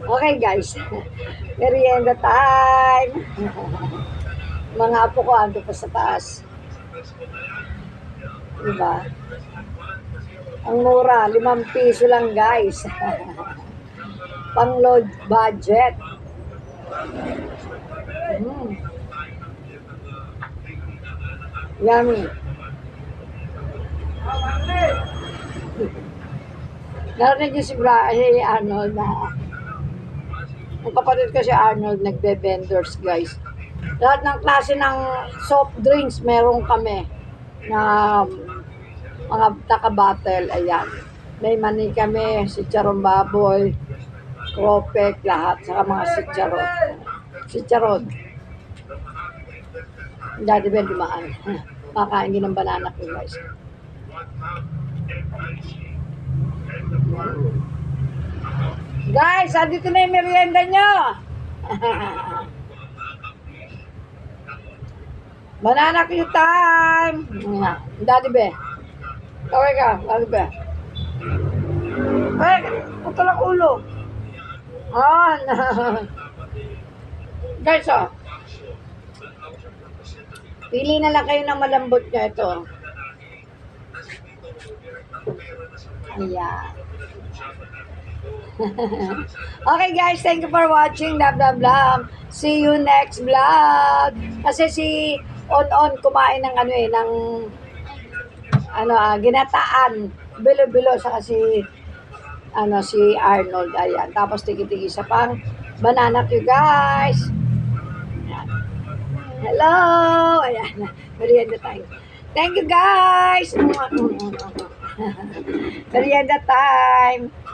Okay guys, merienda time. Mga apo ko ando pa sa taas. Diba? Ang mura, 5 piso lang guys. Pang load budget. Mm, yummy. Narinig niyo si Arnold na ang kapatid ko si Arnold nagbe-vendors guys. Lahat ng klase ng soft drinks meron kami na mga naka-bottle, ayan. May mani kami, si Charon Baboy, Cropek, lahat, saka mga sitcharon. Sitcharon. Dati ba dumaan? Makain din ng banana ko guys. Guys, andito na yung merienda nyo. Banana Q time. Dati be. Kaway ka, dati be. Ay, puto lang ulo. Ah, guys, oh. Pili na lang kayo ng malambot nyo ito. Ayan. Okay guys, thank you for watching. Love, love, love. See you next vlog. Kasi si On kumain ng ginataan. Bilo-bilo sa kasi si Arnold. Ayan. Tapos tigi-tigi sa pang banana Q guys. Ayan. Hello. Ayan. Merienda time. Thank you guys. Merienda time.